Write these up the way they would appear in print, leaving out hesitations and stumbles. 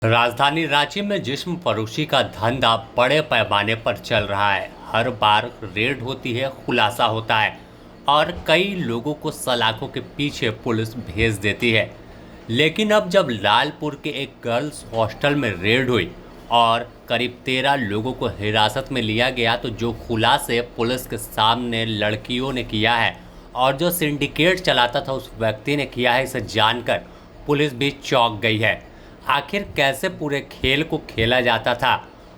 राजधानी रांची में जिस्म फरोशी का धंधा बड़े पैमाने पर चल रहा है। हर बार रेड होती है, खुलासा होता है और कई लोगों को सलाखों के पीछे पुलिस भेज देती है। लेकिन अब जब लालपुर के एक गर्ल्स हॉस्टल में रेड हुई और करीब 13 लोगों को हिरासत में लिया गया, तो जो खुलासे पुलिस के सामने लड़कियों ने किया है और जो सिंडिकेट चलाता था उस व्यक्ति ने किया है, इसे जानकर पुलिस भी चौंक गई है। आखिर कैसे पूरे खेल को खेला जाता था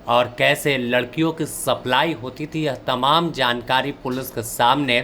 और कैसे लड़कियों की सप्लाई होती थी, यह तमाम जानकारी पुलिस के सामने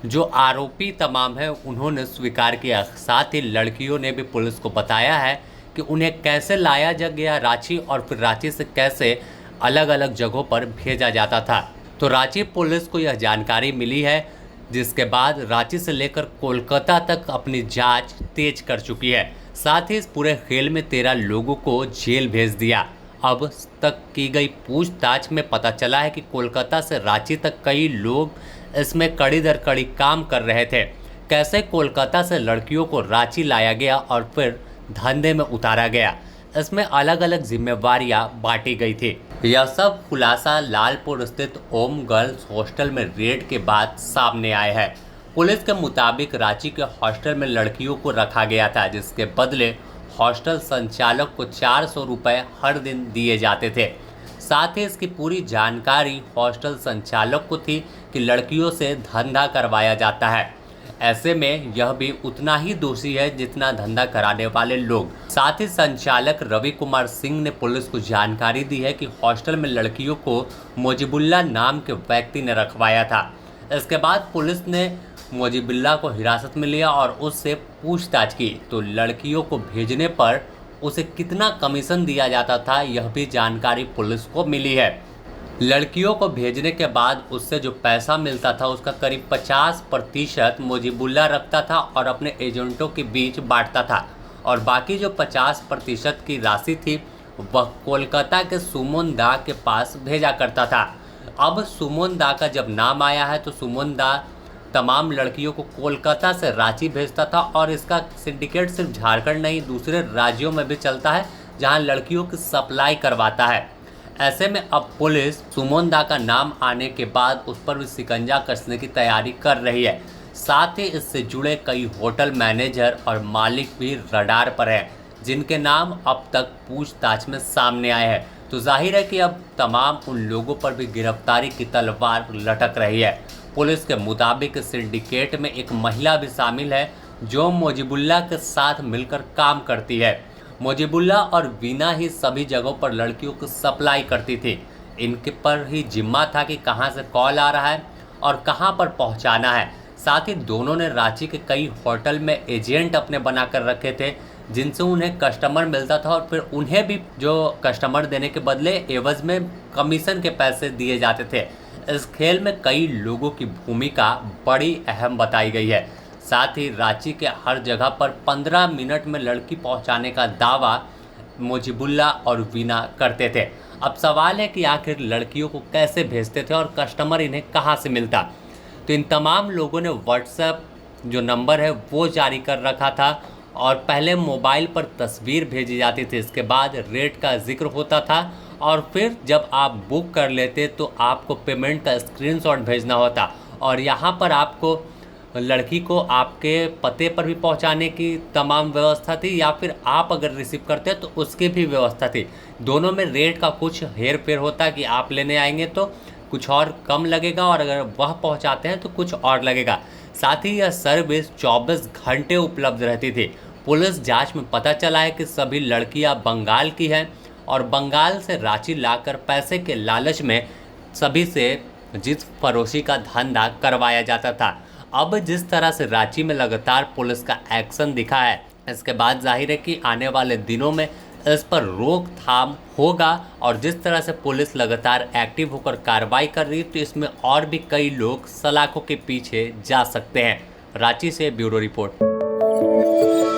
जो आरोपी तमाम है उन्होंने स्वीकार किया। साथ ही लड़कियों ने भी पुलिस को बताया है कि उन्हें कैसे लाया जा गया रांची और फिर रांची से कैसे अलग अलग जगहों पर भेजा जाता था। तो रांची पुलिस को यह जानकारी मिली है, जिसके बाद रांची से लेकर कोलकाता तक अपनी जांच तेज कर चुकी है। साथ ही इस पूरे खेल में 13 लोगों को जेल भेज दिया। अब तक की गई पूछताछ में पता चला है कि कोलकाता से रांची तक कई लोग इसमें कड़ी दर कड़ी काम कर रहे थे। कैसे कोलकाता से लड़कियों को रांची लाया गया और फिर धंधे में उतारा गया, इसमें अलग अलग जिम्मेवारियां बांटी गई थी। यह सब खुलासा लालपुर स्थित ओम गर्ल्स हॉस्टल में रेड के बाद सामने आया है। पुलिस के मुताबिक रांची के हॉस्टल में लड़कियों को रखा गया था, जिसके बदले हॉस्टल संचालक को 400 रुपये हर दिन दिए जाते थे। साथ ही इसकी पूरी जानकारी हॉस्टल संचालक को थी कि लड़कियों से धंधा करवाया जाता है। ऐसे में यह भी उतना ही दोषी है जितना धंधा कराने वाले लोग। साथ ही संचालक रवि कुमार सिंह ने पुलिस को जानकारी दी है कि हॉस्टल में लड़कियों को मोजिबुल्ला नाम के व्यक्ति ने रखवाया था। इसके बाद पुलिस ने मोजिबुल्ला को हिरासत में लिया और उससे पूछताछ की, तो लड़कियों को भेजने पर उसे कितना कमीशन दिया जाता था, यह भी जानकारी पुलिस को मिली है। लड़कियों को भेजने के बाद उससे जो पैसा मिलता था उसका करीब 50% मोजिबुल्ला रखता था और अपने एजेंटों के बीच बांटता था, और बाकी जो 50% की राशि थी वह कोलकाता के सुमन दा के पास भेजा करता था। अब सुमन दा का जब नाम आया है तो सुमन दा तमाम लड़कियों को कोलकाता से रांची भेजता था, और इसका सिंडिकेट सिर्फ झारखंड नहीं दूसरे राज्यों में भी चलता है जहां लड़कियों की सप्लाई करवाता है। ऐसे में अब पुलिस सुमन दा का नाम आने के बाद उस पर भी शिकंजा कसने की तैयारी कर रही है। साथ ही इससे जुड़े कई होटल मैनेजर और मालिक भी रडार पर हैं, जिनके नाम अब तक पूछताछ में सामने आए हैं। तो जाहिर है कि अब तमाम उन लोगों पर भी गिरफ्तारी की तलवार लटक रही है। पुलिस के मुताबिक सिंडिकेट में एक महिला भी शामिल है जो मोजिबुल्ला के साथ मिलकर काम करती है। मोजिबुल्ला और वीना ही सभी जगहों पर लड़कियों को सप्लाई करती थी। इनके पर ही जिम्मा था कि कहां से कॉल आ रहा है और कहां पर पहुंचाना है। साथ ही दोनों ने रांची के कई होटल में एजेंट अपने बनाकर रखे थे, जिनसे उन्हें कस्टमर मिलता था और फिर उन्हें भी जो कस्टमर देने के बदले एवज में कमीशन के पैसे दिए जाते थे। इस खेल में कई लोगों की भूमिका बड़ी अहम बताई गई है। साथ ही रांची के हर जगह पर 15 मिनट में लड़की पहुंचाने का दावा मोजिबुल्ला और वीना करते थे। अब सवाल है कि आखिर लड़कियों को कैसे भेजते थे और कस्टमर इन्हें कहां से मिलता। तो इन तमाम लोगों ने व्हाट्सएप जो नंबर है वो जारी कर रखा था, और पहले मोबाइल पर तस्वीर भेजी जाती थी। इसके बाद रेट का जिक्र होता था, और फिर जब आप बुक कर लेते तो आपको पेमेंट का स्क्रीनशॉट भेजना होता, और यहाँ पर आपको लड़की को आपके पते पर भी पहुँचाने की तमाम व्यवस्था थी, या फिर आप अगर रिसीव करते तो उसकी भी व्यवस्था थी। दोनों में रेट का कुछ हेर फेर होता कि आप लेने आएंगे तो कुछ और कम लगेगा और अगर वह पहुँचाते हैं तो कुछ और लगेगा। साथ ही यह सर्विस 24 घंटे उपलब्ध रहती थी। पुलिस जांच में पता चला है कि सभी लड़कियां बंगाल की हैं और बंगाल से रांची लाकर पैसे के लालच में सभी से जिस फरोशी का धंधा करवाया जाता था। अब जिस तरह से रांची में लगातार पुलिस का एक्शन दिखा है, इसके बाद जाहिर है कि आने वाले दिनों में इस पर रोकथाम होगा, और जिस तरह से पुलिस लगातार एक्टिव होकर कार्रवाई कर रही है तो इसमें और भी कई लोग सलाखों के पीछे जा सकते हैं। रांची से ब्यूरो रिपोर्ट।